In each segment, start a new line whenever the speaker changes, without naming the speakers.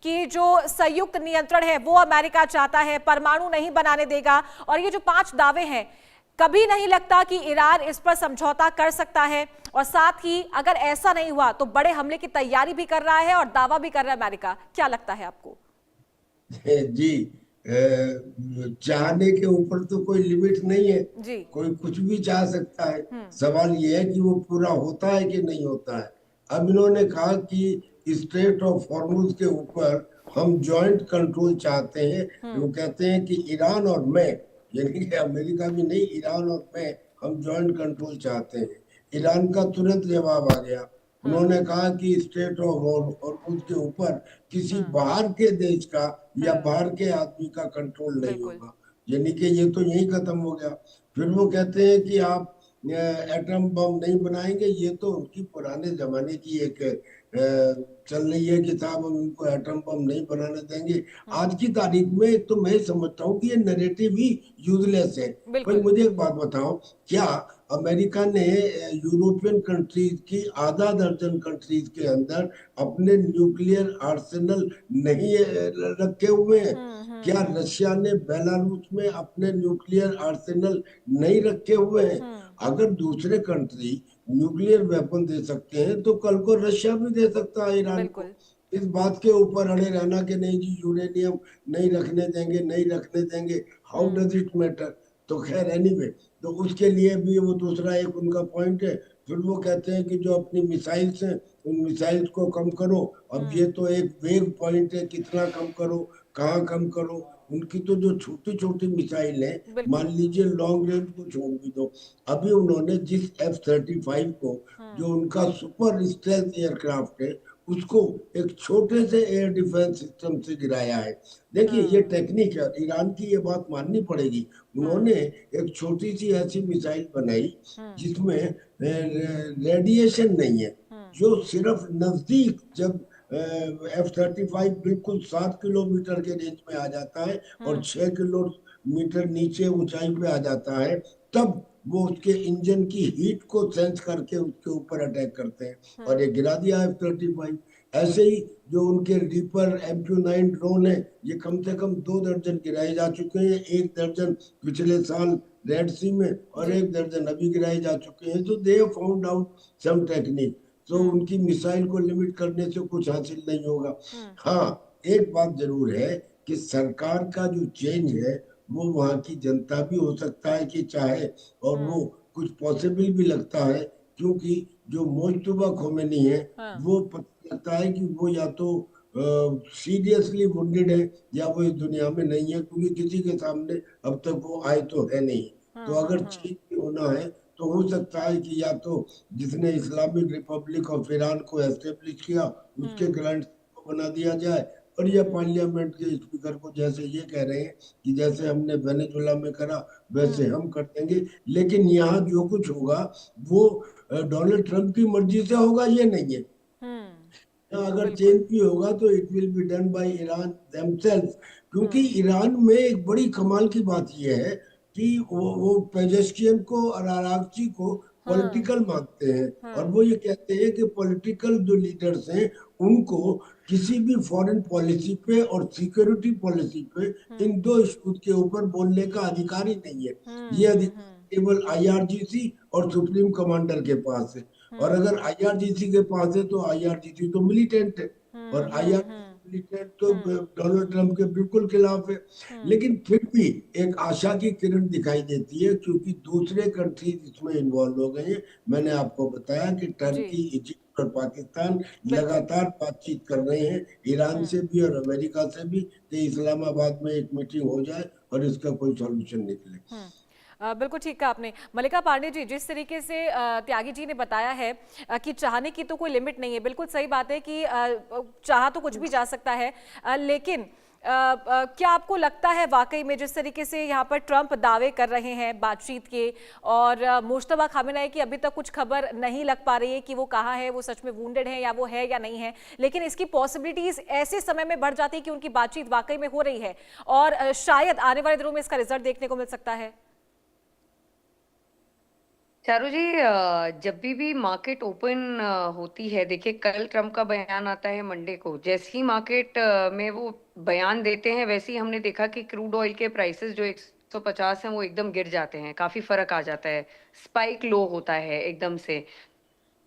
कि जो संयुक्त नियंत्रण है वो अमेरिका चाहता है, परमाणु नहीं बनाने देगा, और ये जो 5 दावे हैं, कभी नहीं लगता कि ईरान इस पर समझौता कर सकता है, और साथ ही अगर ऐसा नहीं हुआ तो बड़े हमले की तैयारी भी कर रहा है और दावा भी कर रहा है अमेरिका। क्या लगता है आपको?
जी, चाहने के ऊपर तो कोई लिमिट नहीं है।
जी।
कोई कुछ भी चाह सकता है। सवाल ये है कि वो पूरा होता है कि नहीं होता है। अब इन्होंने कहा कि स्ट्रेट ऑफ हॉर्मुज के ऊपर हम जॉइंट कंट्रोल चाहते हैं। वो कहते हैं कि ईरान और मैं, यानी कि अमेरिका भी नहीं, ईरान और मैं, हम जॉइंट कंट्रोल चाहते हैं। ईरान का तुरंत जवाब आ गया। उन्होंने कहा कि स्टेट ऑफ हॉर्मुज के ऊपर किसी बाहर के देश का या बाहर के आदमी का कंट्रोल नहीं
बिल्कुल।
होगा। यानी कि ये तो यही खत्म हो गया। फिर वो कहते हैं कि आप एटम बम नहीं बनाएंगे। ये तो उनकी पुराने जमाने की एक चल रही है कि साहब हम इनको एटम बम नहीं बनाने देंगे। आज की तारीख में तो मैं समझता हूँ कि ये नैरेटिव ही यूजलेस है। भाई
बिल्कुल।
मुझे एक बात बताओ, क्या अमेरिका ने यूरोपियन कंट्रीज की आधा दर्जन कंट्रीज के अंदर अपने न्यूक्लियर आर्सेनल नहीं रखे हुए हैं? क्या रशिया ने बेलारूस में अपने न्यूक्लियर आर्सेनल नहीं रखे हुए हैं? अगर दूसरे कंट्री न्यूक्लियर वेपन दे सकते हैं तो कल को रशिया भी दे सकता है ईरान को।
बिल्कुल।
इस बात के ऊपर अड़े रहना कि नहीं जी यूरेनियम नहीं रखने देंगे, नहीं रखने देंगे, हाउ डज इट मैटर। तो खैर एनीवे, तो उसके लिए भी वो दूसरा एक उनका पॉइंट है। फिर वो कहते हैं कि जो अपनी मिसाइल्स हैं उन मिसाइल्स को कम करो। अब ये तो एक वेग पॉइंट है, कितना कम करो, कहाँ कम करो। उनकी तो जो छोटी छोटी मिसाइल है, मान
बिल्कुल।
लीजिए लॉन्ग रेंज को छोड़ भी दो। अभी उन्होंने जिस F-35 को, जो उनका सुपर स्टेल्थ एयरक्राफ्ट है, उसको एक छोटे से एयर डिफेंस सिस्टम से गिराया है। देखिए ये टेक्निक है, ईरान की ये बात माननी पड़ेगी। उन्होंने एक छोटी सी ऐसी मिसाइल बनाई जिसमें रेडिएशन नहीं है, जो सिर्फ नजदीक जब F-35 बिल्कुल 7 किलोमीटर के रेंज में आ जाता है और 6 किलोमीटर नीचे ऊंचाई पे आ जाता है, तब वो उसके इंजन की हीट को सेंस करके उसके ऊपर अटैक करते हैं और ये गिरा दिया F-35। ऐसे ही जो उनके रीपर MQ-9 ड्रोन है, ये कम से कम 2 दर्जन गिराए जा चुके हैं। 1 दर्जन पिछले साल रेड सी में और
जी।
1 दर्जन अभी गिराए जा चुके हैं। तो they found out some technique. तो उनकी मिसाइल को लिमिट करने से कुछ हासिल नहीं होगा। हाँ, एक बात जरूर है कि सरकार का जो चेंज है वो वहाँ की जनता भी हो सकता है कि चाहे, और वो कुछ पॉसिबल भी लगता है, क्योंकि जो मोज्तबा खोमेनी है
हाँ।
वो पता लगता है कि वो या तो सीरियसली वुंडेड है या वो इस दुनिया में नहीं है, क्योंकि किसी के सामने अब तक वो आए तो है नहीं। तो अगर चेंज भी होना है तो हो सकता है कि या तो जिसने इस्लामिक रिपब्लिक ऑफ ईरान को एस्टेब्लिश किया उसके ग्रांड को बना दिया जाए, और ये पार्लियामेंट के स्पीकर को जैसे ये कह रहे हैं कि जैसे हमने वेनेजुला में करा वैसे हम कर देंगे। लेकिन यहाँ जो कुछ होगा वो डोनाल्ड ट्रंप की मर्जी से होगा, ये नहीं है। अगर चेंज
बिल्कुल।
भी होगा तो it will be done by Iran themselves. क्योंकि ईरान में एक बड़ी कमाल की बात यह है कि वो पेजेस्कियन को और आरागची को पॉलिटिकल मानते हैं, और वो ये कहते हैं कि पॉलिटिकल जो लीडर्स हैं उनको किसी भी फॉरेन पॉलिसी पे और सिक्योरिटी पॉलिसी पे इन दो इश्यूज के ऊपर बोलने का अधिकार ही नहीं है। ये अधिकार केवल IRGC और सुप्रीम कमांडर के पास है। और अगर IRGC के पास है तो IRGC तो मिलिटेंट है, और IRGC मिलिटेंट तो डोनाल्ड ट्रंप के बिल्कुल खिलाफ है। लेकिन फिर भी एक आशा की किरण दिखाई देती है, क्योंकि दूसरे कंट्रीज इसमें इन्वॉल्व हो गए हैं। मैंने आपको बताया कि
जी।
टर्की, इजिप्ट और पाकिस्तान
बिल्कुल।
लगातार बातचीत कर रहे हैं ईरान से भी और अमेरिका से भी कि इस्लामाबाद में एक मीटिंग हो जाए और इसका कोई सॉल्यूशन निकले।
बिल्कुल ठीक कहा आपने। मल्लिका पांडे जी, जिस तरीके से त्यागी जी ने बताया है कि चाहने की तो कोई लिमिट नहीं है, बिल्कुल सही बात है कि चाहा तो कुछ भी जा सकता है, लेकिन क्या आपको लगता है वाकई में जिस तरीके से यहाँ पर ट्रंप दावे कर रहे हैं बातचीत के, और मुश्तबा खामेनेई की अभी तक कुछ खबर नहीं लग पा रही है कि वो कहाँ है, वो सच में वुंडेड है या वो है या नहीं है, लेकिन इसकी पॉसिबिलिटीज ऐसे समय में बढ़ जाती है कि उनकी बातचीत वाकई में हो रही है और शायद आने वाले दिनों में इसका रिजल्ट देखने को मिल सकता है?
चारू जी, जब भी मार्केट ओपन होती है, देखिए कल ट्रम्प का बयान आता है मंडे को। जैसे ही मार्केट में वो बयान देते हैं, वैसे ही हमने देखा कि क्रूड ऑयल के प्राइसेस जो 150 हैं वो एकदम गिर जाते हैं, काफी फर्क आ जाता है, स्पाइक लो होता है एकदम से।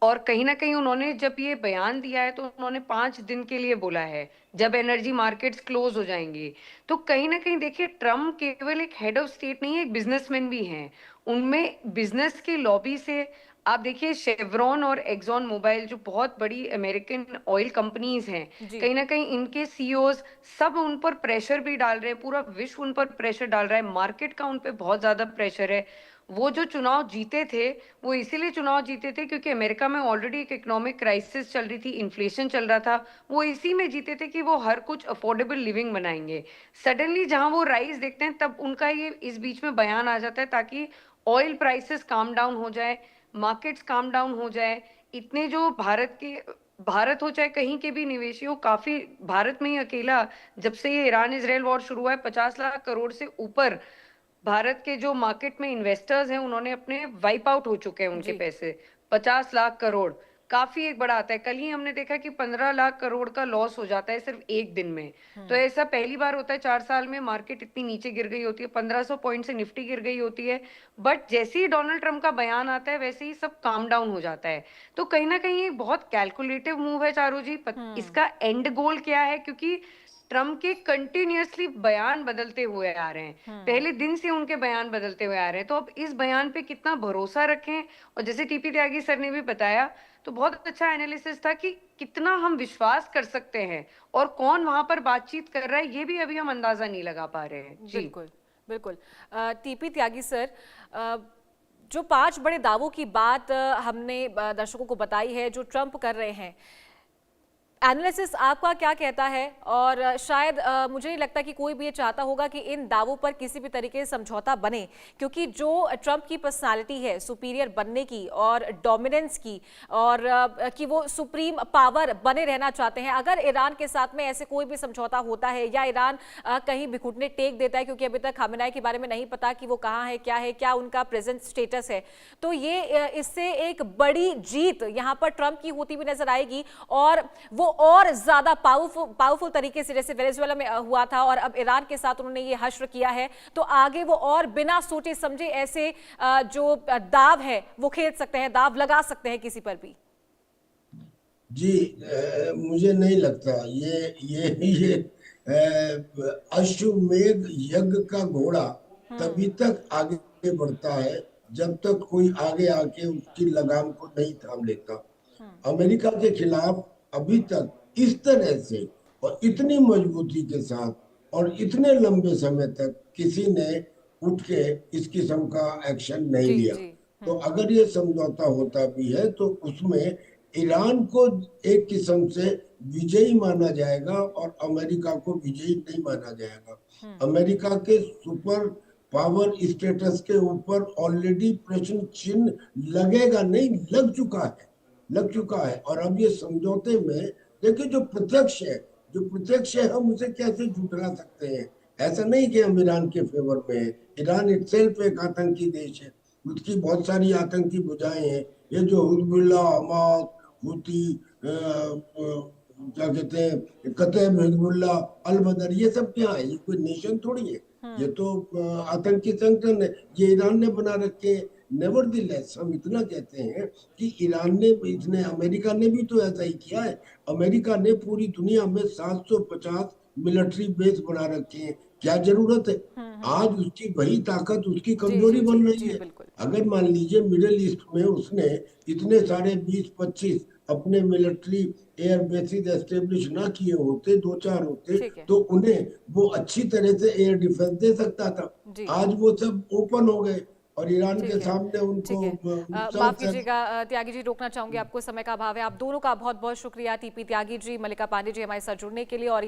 और कहीं न कहीं उन्होंने जब ये बयान दिया है, तो उन्होंने 5 दिन के लिए बोला है, जब एनर्जी मार्केट्स क्लोज़ हो जाएँगी। तो कहीं न कहीं देखिए, ट्रम्प केवल एक हेड ऑफ़ स्टेट नहीं है, एक बिज़नेसमैन भी हैं। उनमें बिज़नेस की लॉबी से आप देखिए, शेवरॉन और एक्सॉन मोबाइल जो बहुत बड़ी अमेरिकन ऑयल कंपनीज़ हैं,
जी।
कहीं न कहीं इनके सीईओज़ सब उन पर प्रेशर भी डाल रहे हैं, पूरा विश्व उन पर प्रेशर डाल रहा है, मार्केट का उन पे बहुत ज़्यादा प्रेशर है। वो जो चुनाव जीते थे, वो इसीलिए चुनाव जीते थे क्योंकि अमेरिका में ऑलरेडी एक इकोनॉमिक क्राइसिस चल रही थी, इन्फ्लेशन चल रहा था। वो इसी में जीते थे कि वो हर कुछ अफोर्डेबल लिविंग बनाएँगे। सडनली जहाँ वो राइज़ देखते हैं, तब उनका ये इस बीच में बयान आ जाता है, ताकि ऑयल प्राइसेस काम डाउन हो जाए, मार्केट्स काम डाउन हो जाए। इतने जो भारत हो चाहे कहीं के भी निवेशियों, काफ़ी भारत में ही अकेला, जब से ये ईरान-इज़राइल वॉर शुरू हुआ है, 50 लाख करोड़ से ऊपर भारत के जो मार्केट में इन्वेस्टर्स हैं, उन्होंने अपने वाइप आउट हो चुके हैं उनके
जी।
पैसे, 50 लाख करोड़, काफ़ी एक बड़ा आता है। कल ही हमने देखा कि 15 लाख करोड़ का लॉस हो जाता है सिर्फ़ 1 दिन में। तो
हुँ।
ऐसा पहली बार होता है 4 साल में, मार्केट इतनी नीचे गिर गई होती है, 1500 पॉइंट से निफ्टी गिर गई होती है। बट जैसे ही डोनाल्ड ट्रम्प का बयान आता है, वैसे ही सब काम डाउन हो जाता है। तो कहीं न कहीं ये बहुत कैलकुलेटिव मूव है चारू जी। पत
हुँ।
इसका एंड गोल क्या है? क्योंकि ट्रम्प के कंटिन्यूअसली बयान बदलते हुए आ रहे हैं।
हुँ।
पहले दिन से उनके बयान बदलते हुए आ रहे हैं, तो अब इस बयान पे कितना भरोसा रखें? और जैसे टीपी त्यागी सर ने भी बताया, तो बहुत अच्छा एनालिसिस था कि कितना हम विश्वास कर सकते हैं और कौन वहाँ पर बातचीत कर रहा है, ये भी अभी हम अंदाज़ा नहीं लगा पा रहे हैं। जी।
बिल्कुल, बिल्कुल। टीपी त्यागी सर, अ, जो 5 बड़े दावों की बात हमने दर्शकों को बताई है, जो ट्रम्प कर रहे हैं, एनालिसिस आपका क्या कहता है? और शायद मुझे नहीं लगता कि कोई भी ये चाहता होगा कि इन दावों पर किसी भी तरीके से समझौता बने, क्योंकि जो ट्रम्प की पर्सनालिटी है सुपीरियर बनने की और डोमिनेंस की, और कि वो सुप्रीम पावर बने रहना चाहते हैं। अगर ईरान के साथ में ऐसे कोई भी समझौता होता है, या ईरान कहीं भी घुटने टेक देता है, क्योंकि अभी तक खामेनेई के बारे में नहीं पता कि वो कहाँ है, क्या उनका प्रेजेंट स्टेटस है, तो ये इससे एक बड़ी जीत यहाँ पर ट्रम्प की होती हुई नजर आएगी, और वो और ज्यादा पावरफुल तरीके से, जैसे वेनेजुएला में हुआ था और अब ईरान के साथ उन्होंने ये हश्र किया है, तो आगे वो और बिना सोचे समझे ऐसे जो दाव है वो खेल सकते हैं, दाव लगा सकते हैं किसी पर भी।
जी, मुझे नहीं लगता ये अश्वमेध यज्ञ का घोड़ा
हम्म।
तभी तक आगे बढ़ता है जब तक कोई आगे आके उसकी लगाम को नहीं थाम लेता।
हम्म।
अमेरिका के खिलाफ अभी तक इस तरह से और इतनी मजबूती के साथ और इतने लंबे समय तक किसी ने उठ के इस किस्म का एक्शन नहीं
जी
लिया।
जी।
तो
हम्म।
अगर ये समझौता होता भी है तो उसमें ईरान को एक किस्म से विजयी माना जाएगा और अमेरिका को विजयी नहीं माना जाएगा।
हम्म।
अमेरिका के सुपर पावर स्टेटस के ऊपर ऑलरेडी प्रश्न चिन्ह लगेगा नहीं, लग चुका है। और अब ये समझौते में देखिए, जो प्रत्यक्ष है हम उसे कैसे झुठला सकते हैं? ऐसा नहीं कि हम ईरान के फेवर में है। ईरान इटसेल्फ एक आतंकी देश है, उसकी बहुत सारी आतंकी भुजाएं हैं। ये जो हिजबुल्लाह, हमास, हुती, क्या कहते हैं, कतैब हिजबुल्लाह, अल बदर, ये सब क्या है? ये कोई नेशन थोड़ी है। ये
हम्म।
तो आतंकी संगठन है, ये ईरान ने बना रखे हैं। नेवरदिलेस हम इतना कहते हैं कि ईरान ने, इसने, अमेरिका ने भी तो ऐसा ही किया है। अमेरिका ने पूरी दुनिया में 750 मिलिट्री बेस बना रखे हैं। क्या जरूरत है?
हम्म।
आज उसकी वही ताकत उसकी
जी
कमजोरी
जी जी
बन रही
जी,
है।
बिल्कुल।
अगर मान लीजिए मिडिल ईस्ट में उसने इतने सारे 20-25 अपने मिलिट्री एयर बेसिस एस्टेब्लिश ना किए होते, दो चार होते,
ठीक है।
तो उन्हें वो अच्छी तरह से एयर डिफेंस दे सकता था।
जी।
आज वो सब ओपन हो गए और ईरान के
ठीक है।
सामने उनको
ठीक है।
सब
माफ कीजिएगा त्यागी जी, रोकना चाहूंगी आपको, समय का अभाव है। आप दोनों का बहुत बहुत शुक्रिया, टीपी त्यागी जी, मल्लिका पांडे जी, हमारे साथ जुड़ने के लिए। और